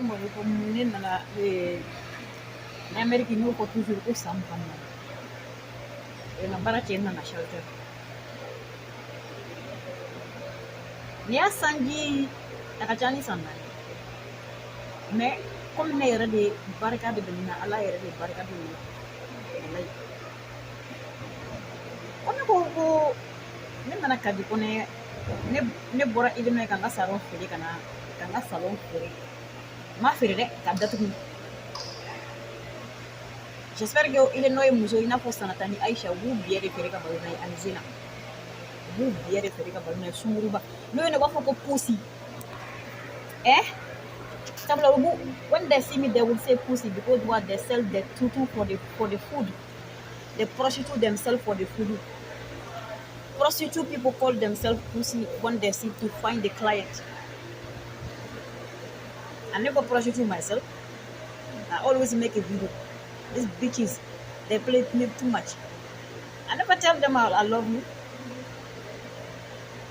comme ne nana Amérique n'o ko toujours ko san kɔnɔna na baara cɛ nana shelter n'i y'a sanji a ka ca ni san naani mais comme ne yɛrɛ de barika de bɛ nin na ala yɛrɛ de barika de nin wallahi ko ne ko ne nana kadi ko ne bɔra Illinois ka n ka salon feere ka n ka salon feere ma feere dɛ ka datugu j'espère que Illinois muso i n'a fɔ Sanata ni Aisha u b'u biɛ de feere ka balo n'a ye ani Zena u b'u biɛ de feere ka balo n'a ye sunguruba n'o ye ne b'a fɔ ko pussy sabula when they see me they will say pussy because what they sell the tutu for the food. They prostitute themselves for the food. Prostitute people call themselves pussy when they see to find the client. I never prostitute myself. I always make a video. These bitches, they play me too much. I never tell them I love you.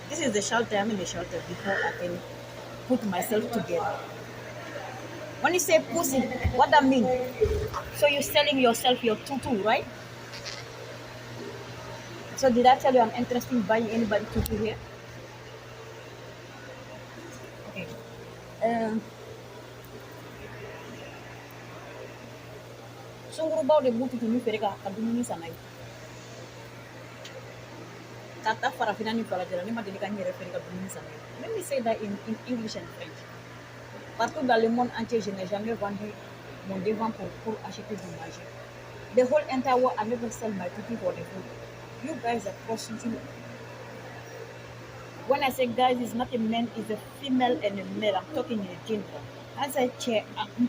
This is the shelter. I'm in the shelter before I can put myself together. When you say pussy, what that mean? So you're selling yourself your tutu, right? So did I tell you I'm interested in buying anybody tutu here? Okay. Sungurubaw de b'u tutu min feere ka dumuni san n'a ye ka taa farafina ni farajɛla ne ma deli ka n yɛrɛ feere ka dumuni san n'a ye. Let me say that in English and French. Partout dans le monde entier, je n'ai jamais vendu mon devant pour acheter du manger. The whole entire world, I never sell my tutu for the food. You guys are prostitutes. When I say guys, it's not a man, it's a female and a male. I'm talking in a gender. As I say,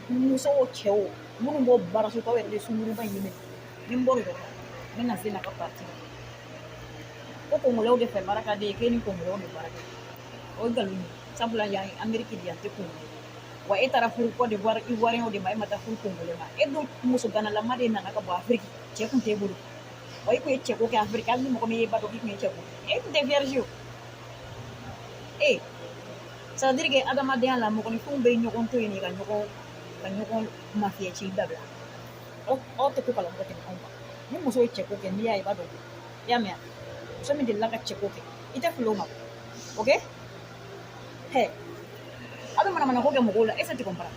muso o cheo, munu bo barasu ka wele sunguru ba yime. Nimbo ro. Mena zena ka parti. Ko ngolo de fe baraka de ke ni ko ngolo de baraka. O galuni. Sabula ya America di ante ko. Wa etara furu ko de war ivoirien o de mai mata furu ko ngolo ma. E do muso gana la made na ka bo Afrique. Che kun te bulu. Wa ko e che ko ke Afrique al ni mo ko me ba do ki me che ko. E de vierge. Ça veut dire que adamadenya la mɔgɔ ni fɛnw bɛ ɲɔgɔn to yen ka ɲɔgɔn mafiya ci dabila aw tɛ ko kala mɔgɔ tɛmɛ anw kan ni muso ye cɛko kɛ n'i y'a ye i b'a dɔn i y'a mɛn muso min delila ka cɛko kɛ i tɛ fili o ma ok aw bɛ manamana ko kɛ mɔgɔw la est-ce que tu comprends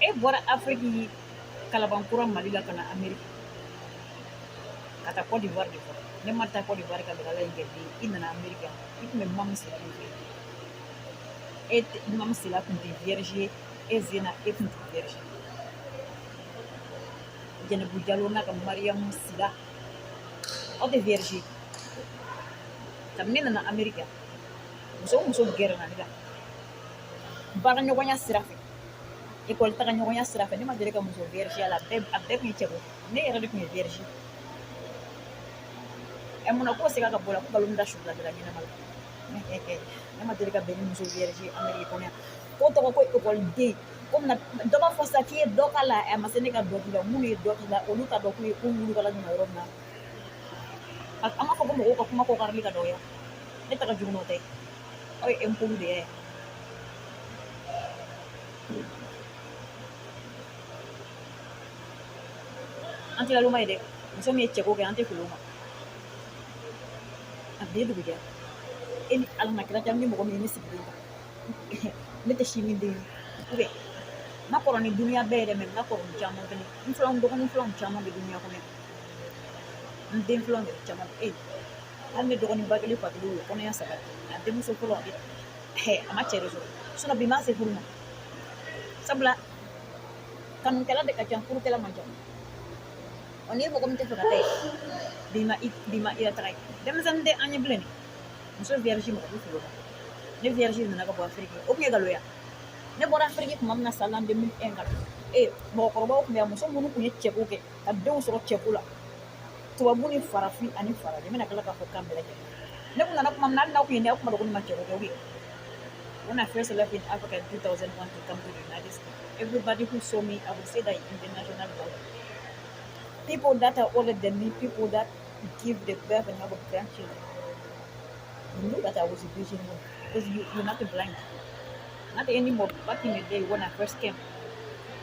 e bɔra Afrique kalabankura Mali la ka na Amérique ka taa Côte d'Ivoire de fɔlɔ ne ma taa Côte d'Ivoire ka dɔrɔn ala ye n kɛ den i nana Amérique yan i tun bɛ mamu sira min fɛ et mamu sira tun tɛ vierge e Zena e tun tɛ vierge Jɛnɛbu Jalo n'a ka Mariamu Sira aw tɛ vierge kabini ne nana Amérique yan muso o muso gɛrɛna ne la baaraɲɔgɔnya sira fɛ école taga ɲɔgɔnya sira fɛ ne ma deli ka muso vierge a la a bɛɛ tun ye cɛko ne yɛrɛ de tun ye vierge munna ko sega ka bɔ la ko nkalon da su la ɲɛnama la ne ma deli ka bɛn ni muso vierge Amérique kɔnɔ yan ko tɔgɔ ko écoleden ko na dɔ b'a fɔ sisan k'i ye dɔ k'a la a ma se ne ka dɔ k'i la minnu ye dɔ k'i la olu t'a dɔn k'u ye ko wulukala ɲuman yɔrɔ min na an b'a fɔ ko mɔgɔw ka kuma ko karili ka dɔgɔya ne taga jugu n'o tɛ aw ye impolu de ye an tɛ laloma ye dɛ muso min ye cɛko kɛ an tɛ fili o ma a bɛɛ dugujɛ e ni ala na kira jam ni mɔgɔ min ne sigilen kan ne tɛ si min den ou bien n ka kɔrɔ ni duniya bɛɛ yɛrɛ mɛ n ka kɔrɔ ni caman fɛnɛ n filanw dɔgɔnin filanw caman bɛ duniya kɔnɔ n den filanw yɛrɛ caman hali ne dɔgɔnin ba kelen fatigi ye kɔnɔya saba a denmuso fɔlɔ a ma cɛ de sɔrɔ sinon bi ma se furu ma sabula kanukɛla de ka ca furukɛla man ca n'i ye mɔgɔ min tɛ fɛ ka taa ye bi ma i taga ye denmisɛnnin tɛ an ɲɛ bilen muso vierge mɔgɔ bɛ fili o ma ne vierge nana ka bɔ Afrique o tun ye galoya ne bɔra Afrique tuma min na san 2001 ka mɔgɔkɔrɔbaw tun bɛ yan muso minnu tun ye cɛko kɛ ka denw sɔrɔ cɛko la tubabu ni farafin ani faraji n bɛna tila k'a fɔ kan bɛɛ lajɛlen ne kun nana kuma min na hali n'aw tun ye ne aw tun b'a dɔn ko ne ma cɛko kɛ when I first left in Africa in 2001 to come to the United States, everybody who saw me, I would say that international level. People that are older than me, people that give the birth and have a grandchildren. You know that I was a vision because you're not blind. Not anymore. Back in the day when I first came,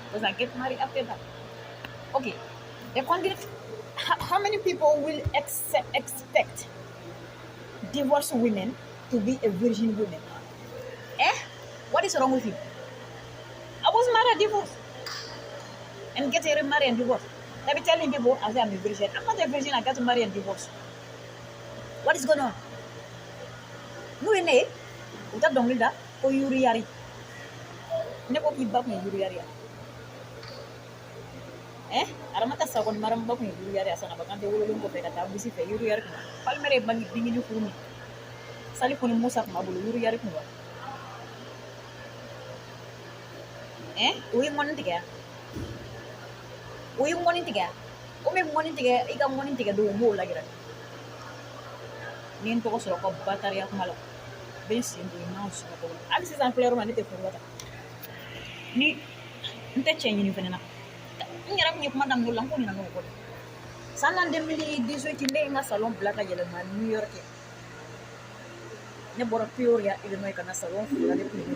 because I get married after that. Okay, the continue. How many people will expect divorced women to be a virgin woman? Eh? What is wrong with you? I was married, divorced, and get remarried and divorced. Let me telling people, I say I'm a virgin. I'm not a virgin. I got married and divorced. What is going on? No, ne. Uta donglida ko yuri yari. Ne ko kibak ni yuri yari. Aramata sakon maram bak ni yuri yari asana bakante wolo ko fe kata busi fe yuri yari. Palmere bangi dingi ni kurumi. Sali ko ni musa ko mabulu yuri yari ko. Uyi monin tiga. Uyi monin tiga. Ome monin tiga, ika monin tiga do mo lagi ra. Nin to ko soro ko batari ak malo. Ben sin do na so ko. Ali season player man te furwata. Ni nte change ni fenena. Ngira ko nyep madam ngulang ko ni na no ko. Sana 2018 inde nga salon blaka yele man New York. Ne bora Peoria Illinois kana salon la de plus.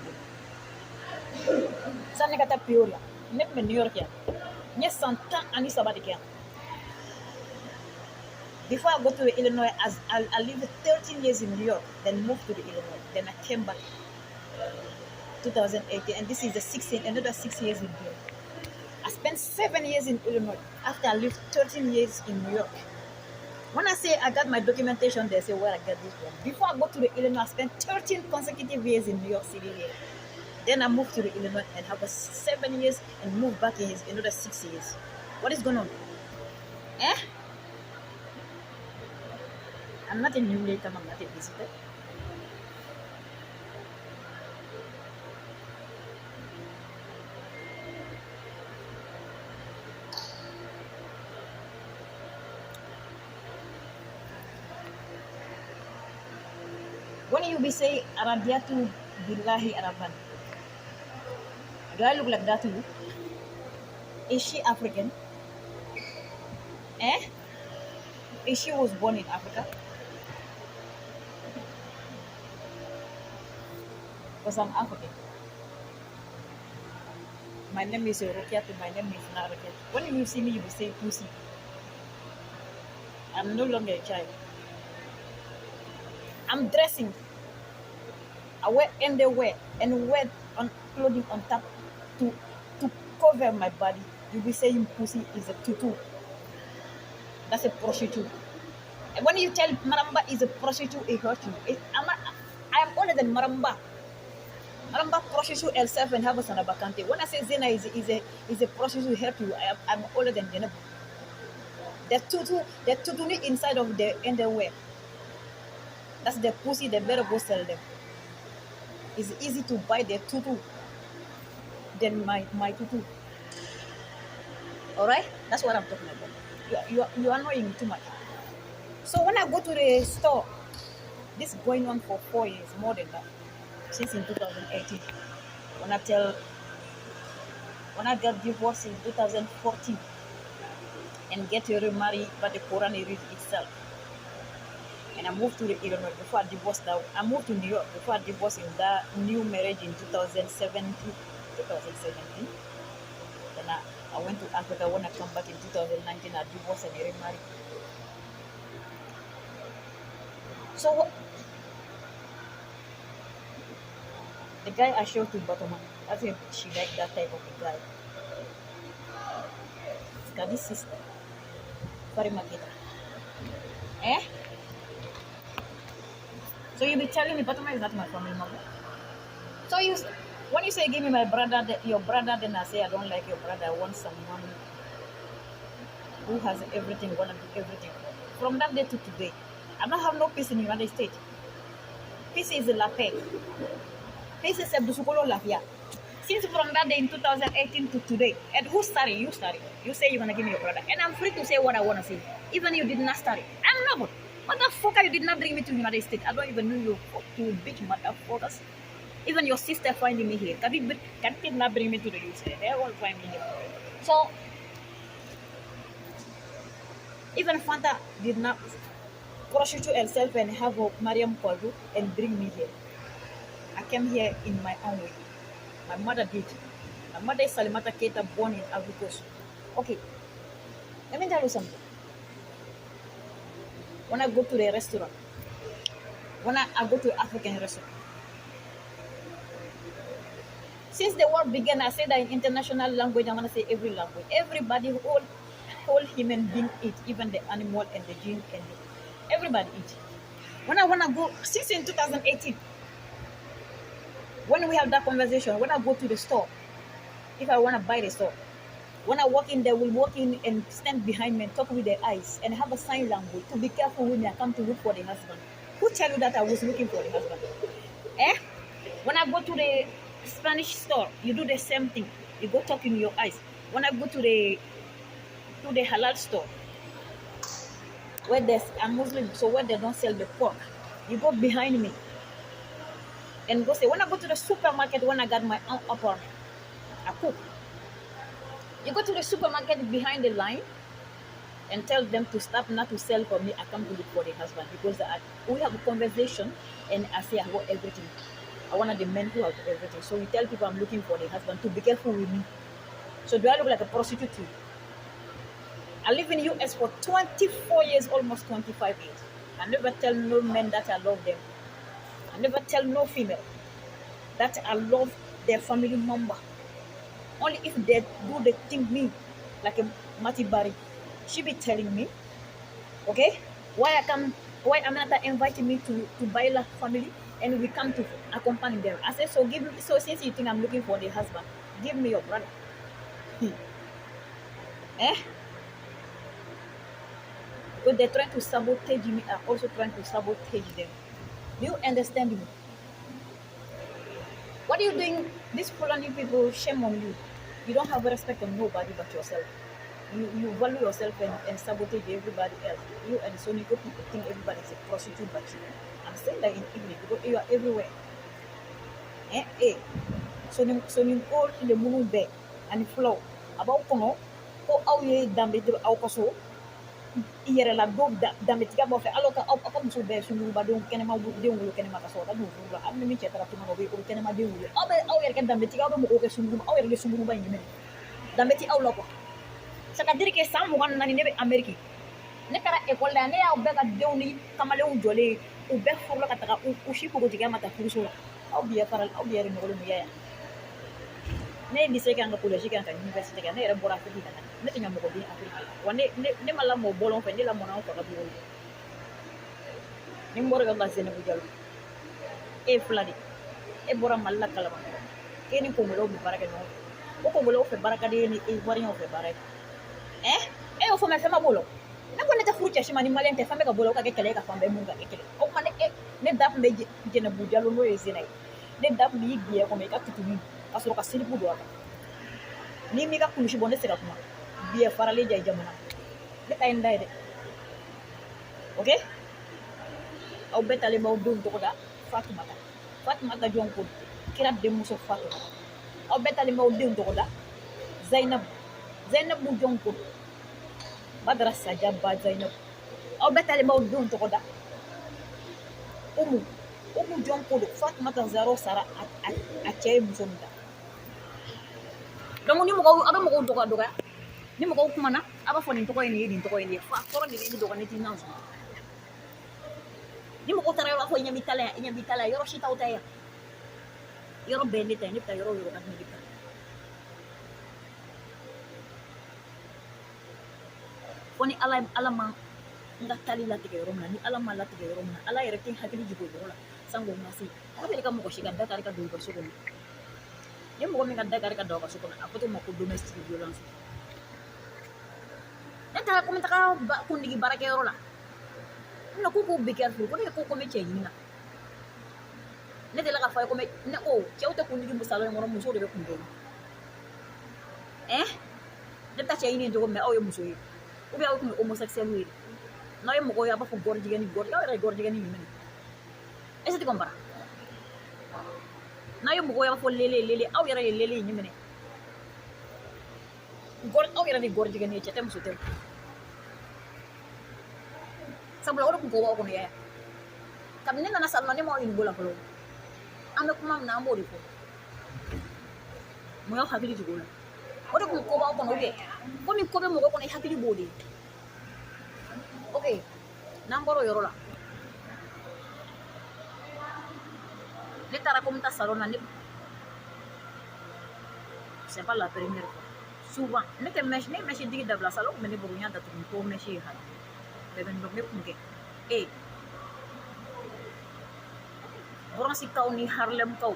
Sana kata Peoria. Ne me New York ya. Nye 100 ani sabati. Before I go to Illinois, as I lived 13 years in New York, then moved to the Illinois. Then I came back 2018, and this is another 6 years in New York. I spent 7 years in Illinois after I lived 13 years in New York. When I say I got my documentation, they say where I got this from. Before I go to the Illinois, I spent 13 consecutive years in New York City here. Then I moved to the Illinois and have 7 years and moved back in another 6 years. What is going on? I'm not a new later, I'm not a visitor. When you be say Arabiatu Billahi Araban, do I look like that to you? Is she African? Is she was born in Africa? Because I'm African. My name is Rokiat, my name is not Rokiat. When you see me, you will say pussy. I'm no longer a child. I'm dressing. I wear underwear and wear on clothing on top to cover my body. You will be saying pussy is a tutu. That's a prostitute. And when you tell Maramba is a prostitute, it hurts you. I am older than Maramba. Maramba prostitute herself and have a son of Bakante. When I say Zena is a prostitute, help you. I'm older than Zena. The tutu inside of the underwear. That's the pussy. They better go sell them. It's easy to buy the tutu than my tutu. All right, that's what I'm talking about. You are annoying me too much. So when I go to the store, this is going on for 4 years, more than that, since in 2018. When I got divorced in 2014 and get remarried by the Quran itself. And I moved to the Illinois before I divorced. I moved to New York before I divorced in that new marriage in 2017. Then I went to Africa. When I come back in 2019, I divorced and remarried. So the guy I showed to Batman, I think she liked that type of a guy. Got this sister, Farimakita. So you be telling me Batman is not my family member. So when you say give me my brother, your brother, then I say I don't like your brother. I want someone who has everything, wanna do everything. From that day to today, I don't have no peace in the United States. Peace is la paix. Peace is Abdusukolo Lafia. Since from that day in 2018 to today, and who started? You started. You say you're gonna give me your brother, and I'm free to say what I wanna say. Even you did not start it. I'm not good. Motherfucker, you did not bring me to the United States. I don't even know you bitch motherfuckers. Even your sister finding me here. Can you not bring me to the USA? They won't find me here. So, even Fanta did not prostitute herself and have a Mariam Kolbu and bring me here. I came here in my own way. My mother did. My mother is Salimata Keita, born in Ivory Coast. Okay, let me tell you something. When I go to the restaurant, when I go to African restaurant, since the world began, I say that in international language, I'm gonna say every language. Everybody, whole human being eat, even the animal and the gene and everybody eat. When I wanna go, since in 2018, when we have that conversation, when I go to the store, if I wanna buy the store, when I walk in, they will walk in and stand behind me and talk with their eyes and have a sign language to be careful when I come to look for the husband. Who tell you that I was looking for the husband? Eh? When I go to the Spanish store, you do the same thing. You go talk in your eyes. When I go to the halal store, where there's a Muslim, so where they don't sell the pork, you go behind me and go say, when I go to the supermarket, when I got my own apartment, I cook. You go to the supermarket behind the line and tell them to stop, not to sell for me. I come to look for the husband because we have a conversation and I say I want everything. I want the men to have everything. So you tell people I'm looking for the husband to be careful with me. So do I look like a prostitute too? I live in the US for 24 years, almost 25 years. I never tell no men that I love them. I never tell no female that I love their family member. Only if they do the thing me, like a Mati Bari, she be telling me, okay, why Aminata invited me to Baila family and we come to accompany them. I said, so since you think I'm looking for the husband, give me your brother. Eh? Because they're trying to sabotage me, I'm also trying to sabotage them. Do you understand me? What are you doing? These Fulani people, shame on you. You don't have respect for nobody but yourself. You value yourself and sabotage everybody else. You and so many people think everybody is a prostitute but you. I'm saying that in English because you are everywhere. So you call the moon bed and flow. About Kono, ko au ye dambe au kaso. Iyere la do dambe tiga bo fe aloka au ko muso be sunu ba don kenema bu de ngulu kenema kaso da du la am mi cetera tuma no be ko kenema de ngulu au yere kan dambe tiga do mo ko ke sunu au yere sunu ba nyime dambe ti au loko saka dire ke sam wan nani ne be Ameriki ne kara école la ne ya be ka de ni kamale u jole u be furlo ka taka u shi ko tiga mata furuso au biya faral au biya no lo ya ne lycée kan ko logique kan université kan ne yere bora fi kan ne tinya mo ko bi Afrique wane ne mala mo bolon fe ne la mo na ko ka bi ni mboro ga basene bu jalo e fladi e bora malla kala ba ke ni ko mo bi baraka no ko mo fe baraka de ni e wari no fe baraka o fo me fe ma bolo na ko ne ta furucha shi mani malente fa me ka bolo ka ke kele ka fa be mun ga ke kele o ma ne dap me je na bu jalo no e zinai ne dap mi biye ko me ka tutumi asuro ka silipu do aka ni mi ka kulushi bonde sega kuma biye farale jay jamana ne tay nday de okay aw betale maw dum to ko da fatumata jonko kirat de muso fatima aw betale maw dum to ko da zainab bu jonko badra sajab ba zainab aw betale maw dum to ko da umu jonko do fatumata zaro sara a cey muso nda donc ni mo ko aba mo ko doga ni mo ko kuma na aba fo ni to ko ni fa ko ni doga ni tinan so ni mo ko tara aba fo nyami tala yoro shi tawta ya yoro bende tay ni ta yoro kan ni dikka fo ni ala ma nga tali la tige yoro ni ala ma la tige yoro ala yere tin hakili jigo la sango masi ko be ka mo ko shiga dakar ka do ko so ko ni mo mi kadda kare kaddo ko so ko apoto mo ko domestic violence neta ko menta ka ko ndigi barake rola no ko be careful ko ne ko me change na neta la ka fa ko me ne o chewta ko ndigi musalo ngoro muso de ko ndo neta change ni do me o yo muso yi o be o ko homosexuel wi no yo mo ko ya ba ko gor jigeni gor ya gor jigeni ni est-ce que tu comprends na yo mbugo ya fo lele aw yara lele ni mene gor aw yara ni gor jigen ni cetem su tem sabula wala ko wa ko ne ya kam ne na salma ne mo in bola folo ame kuma na mo ri ko mun y'aw hakili jigin o la o de kun ko b'aw kɔnɔ komi ko bɛ mɔgɔ kɔnɔ i hakili b'o de ok n'an bɔra o yɔrɔ la ne taara ko n bɛ taa salon na c'est pas la première fois souvent ne tɛ mèche ne mèche digi dabila salon kun bɛ ne bolo n y'a datugu ko mèche ye hali bɛɛ bɛ n dɔn ne kun kɛ bronze kaw ni Harlem kaw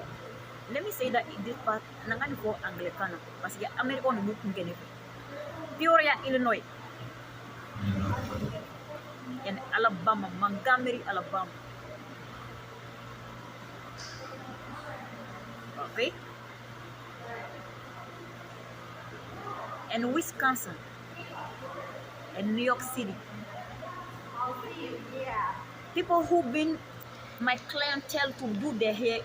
let me say that it did part nangani ko Anglican parce que America no mukun gene Peoria Illinois and Alabama Montgomery Alabama okay and Wisconsin and New York City people who been my clientele to do their hair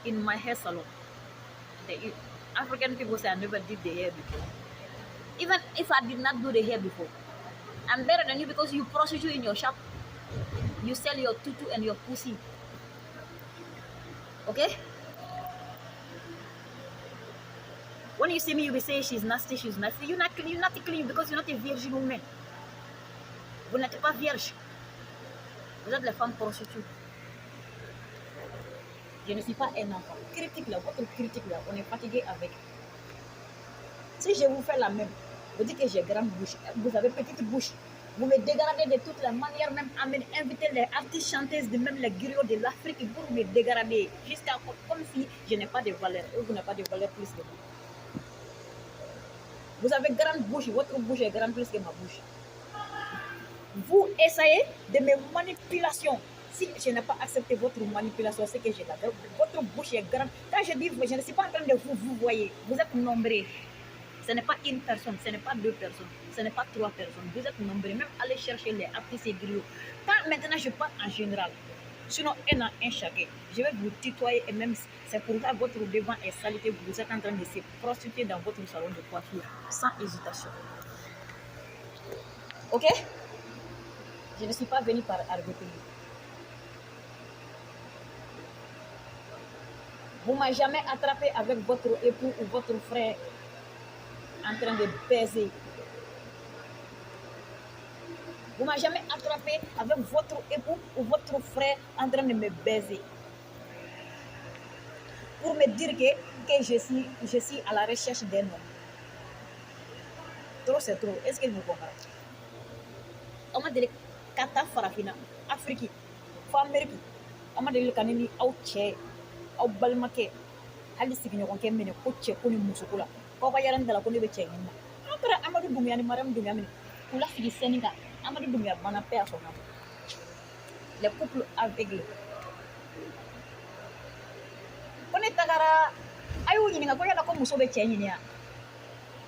in my hair salon. The African people say I never did the hair before. Even if I did not do the hair before, I'm better than you because you prostitute in your shop. You sell your tutu and your pussy. Okay? When you see me, you will say she's nasty, she's nasty. You're not clean because you're not a virgin woman. Vous n'êtes pas vierge. Vous êtes la femme prostituée. Je ne suis pas un enfant. Critique là, votre critique là, on est fatigué avec. Si je vous fais la même, vous dites que j'ai grande bouche, vous avez petite bouche, vous me dégradez de toutes les manières, même inviter les artistes chanteuses, de même les griots de l'Afrique pour me dégrader, jusqu'à comme si je n'ai pas de valeur, et vous n'avez pas de valeur plus que moi. Vous avez grande bouche, votre bouche est grande plus que ma bouche. Vous essayez de mes manipulations. Si je n'ai pas accepté votre manipulation, c'est que j'ai la votre bouche est grande. Quand je dis, je ne suis pas en train de vous voyez. Vous êtes nombreux. Ce n'est pas une personne, ce n'est pas deux personnes, ce n'est pas trois personnes. Vous êtes nombreux. Même aller chercher les artistes et griots. Quand maintenant je parle en général, sinon un à un chacun, je vais vous tutoyer et même c'est pour ça que votre devant est salité. Vous êtes en train de se prostituer dans votre salon de coiffure sans hésitation. Ok? Je ne suis pas venue par argoterie. Vous ne m'avez jamais attrapé avec votre époux ou votre frère en train de baiser. Vous ne m'avez jamais attrapé avec votre époux ou votre frère en train de me baiser. Pour me dire que je suis à la recherche d'un homme. Trop c'est trop. Est-ce que vous comprenez? On m'a dit Kata Farafina, Afrique, Amérique. On m'a dit que au tché. Aw balimakɛ hali sigiɲɔgɔnkɛ minɛ ko cɛ ko ni muso ko la k'aw ka yaala dala ko ne bɛ cɛ ɲini na an taara Amadu Dunbiya ni Mariam Dunbiya minɛ k'u lafili sɛni kan Amadu Dunbiya banna paix à son âme les couples aveugles ko ne tagara a y'u ɲininka ko yala ko muso bɛ cɛ ɲini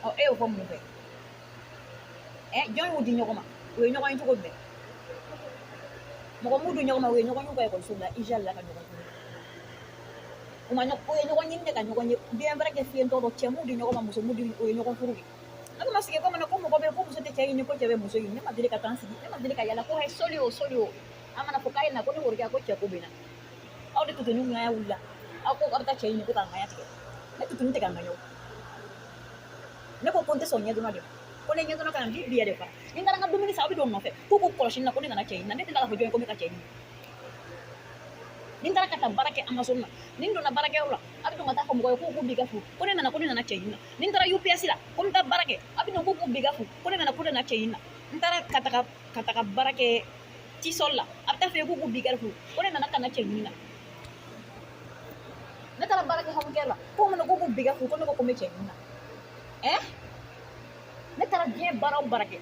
wa e y'o fɔ mun fɛ jɔn y'u di ɲɔgɔn ma u ye ɲɔgɔn ye cogo jumɛn mɔgɔ m'u di ɲɔgɔn ma u ye ɲɔgɔn y'u ka ekɔliso la Ijal la ka ɲɔgɔn o ye ɲɔgɔn ɲini de ka ɲɔgɔn ye bien vrai que fiɲɛ tɔ cɛ m'u di ɲɔgɔn ma muso m'u di o ye ɲɔgɔn furu de ne ma sigi ko mɔgɔ bɛ ko muso tɛ cɛ ɲini ko cɛ bɛ muso ɲini ne ma deli ka taa n sigi ne ma deli ka yala ko ayi soli o an mana fɔ k'a ye na ko ne morikɛ ko cɛ ko bɛ na aw de tutuni ŋaya wulila aw ko aw bɛ taa cɛ ɲini ko k'a ŋaya tigɛ ne tutuni tɛ ka ŋaya o ne ko n tɛ sɔn ɲɛdɔnna de ma ko ne ɲɛdɔnna ka na bi yɛrɛ fara ni n taara n ka dumuni san aw bɛ don nɔfɛ k'u k'u kɔlɔsi n na ko ne kana cɛ ɲini na ne tɛ k'a fɔ jɔn ye ko n bɛ ka cɛ ɲini ni n taara ka taa baara kɛ Amazon na ni n donna baarakɛyɔrɔ la a bɛ don ka taa fɔ mɔgɔ ye k'u b'i ka furu ko ne nana cɛ ɲini na ni n taara UPS la ko n bɛ taa baara kɛ a bɛ don k'u b'i ka furu ko ne nana cɛ ɲini na n taara ka taga baara kɛ Tisol la a bɛ taa fɔ ye k'u b'i ka furu ko ne nana cɛ ɲini na ne taara baara kɛ Home Care la ko k'u b'i ka furu ko ne ko n bɛ cɛ ɲini na ne taara diɲɛ baara o baara kɛ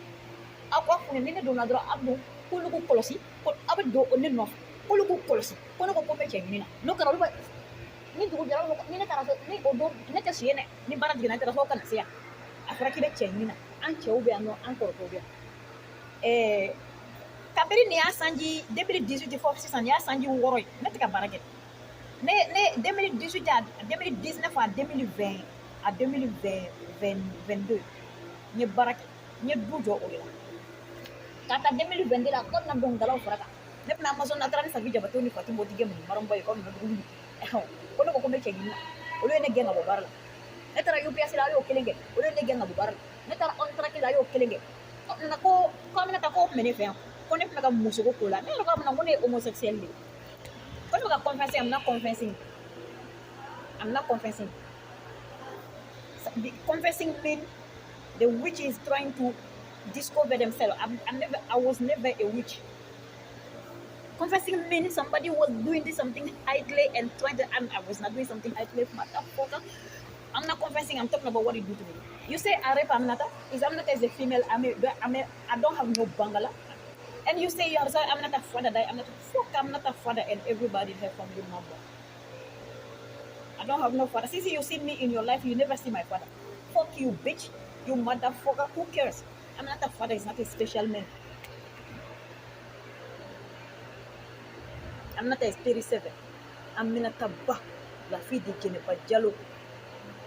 aw ka funu ni ne donna dɔrɔn a bɛ don k'olu k'u kɔlɔsi ko aw bɛ don ne nɔfɛ k'olu k'u kɔlɔsi ko ne ko n bɛ cɛ ɲini na n'o kɛra olu bɛ ni dugu jɛra ni ne taara so ni o don ne tɛ si yen dɛ ni baara jiginna ne taara so kana se yan a fɔra k'i bɛ cɛ ɲini na an cɛw bɛ yan nɔ an kɔrɔkɛw bɛ yan kabiri nin y'a sanji 2018 fɔ sisan nin y'a sanji 6 ye ne tɛ ka baara kɛ ne 2018 à 2019 à 2020 à 2022 n ye baara kɛ n ye du jɔ o de la ka taa 2022 la ko na dɔnkilidalaw fara kan ne bɛna Amazon na taara ni Safi Jabate ni Fatim Botige minɛ Maramba ye k'aw nana dugu ko ne ko n bɛ cɛ ɲini na olu ye ne gɛn ka bɔ baara la ne taara UPS la a y'o kelen kɛ o de ye ne gɛn ka bɔ baara la ne taara ONATRAC la a y'o kelen kɛ na ko Aminata ko tun bɛ ne fɛ yan ko ne tun bɛ ka musoko ko la ne yɛrɛ k'a ko ne ye homosexuel de ye ko ne bɛ ka confessing I'm not confessing confessing mean the witch is trying to discover themselves. I was never a witch. Confessing means somebody was doing this something idly and trying to. I was not doing something idly, motherfucker. I'm not confessing. I'm talking about what he do to me. You say I rape Aminata. Is Aminata as a female? I don't have no bangala. And you say you have said Aminata father die. Aminata father and everybody in her family member. I don't have no father. Since you see me in your life, you never see my father. Fuck you, bitch. You motherfucker. Who cares? Aminata father is not a special man. Aminata is 37. Aminata Ba, la fille de Jenepa Diallo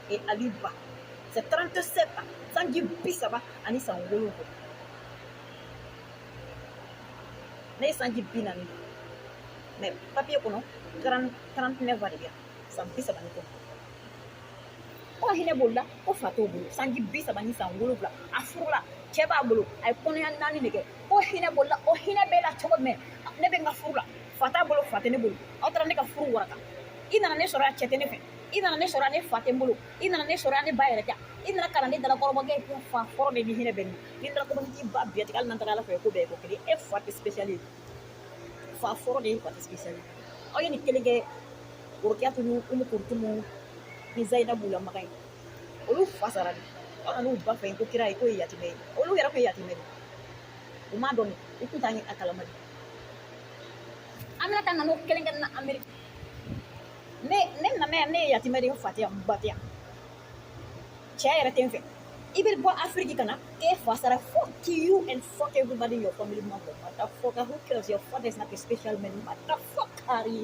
et Ali Ba. C'est 37 ans. Sanji Bisaba, Ani Sangolo. Ne Sanji Binani. Mais papier kono 39 ans. San Bisaba ni ko. O hine bolla, o fato bolo. Sanji Bisaba ni Sangolo bla. Afurla, Cheba bolo. Ay kono nani nege. O hine bolla, o hine bela chokod me. Ne benga furla. Fata bolo fate ne bolo aw tara ne ka furu warata i nana ne sɔrɔ a cɛ tɛ ne fɛ i nana ne sɔrɔ a ne fa tɛ n bolo i nana ne sɔrɔ a ne ba yɛrɛ ja i nana ka na ne dalakɔrɔbakɛ ye ko fa fɔlɔ de ni hinɛ bɛ nin ni dalakɔrɔbakɛ ba biɲɛ tigɛ hali n'an taara ala fɛ ko bɛɛ ye ko kelen e fa tɛ spécial ye fa fɔlɔ de ye fa tɛ spécial ye aw ye nin kelen kɛ Worokiyatu ni Umu Kurtumu ni Zainabu Lamaga ye olu fa sara de aw nan'u ba fɛ ko kira ye ko ye yatimɛ ye olu yɛrɛ ko ye yatimɛ de u m'a dɔn u tun t'a ɲɛ a kalama de Aminata nana o kelen kɛ na Amérique ne nana yan ne ye yatimɛ de ye n fa tɛ yan n ba tɛ yan cɛ yɛrɛ tɛ n fɛ i bɛ bɔ Afrique ka na k'e fa sara fuck you and fuck everybody in your family member motherfucker who cares your father is not a special man motherfucker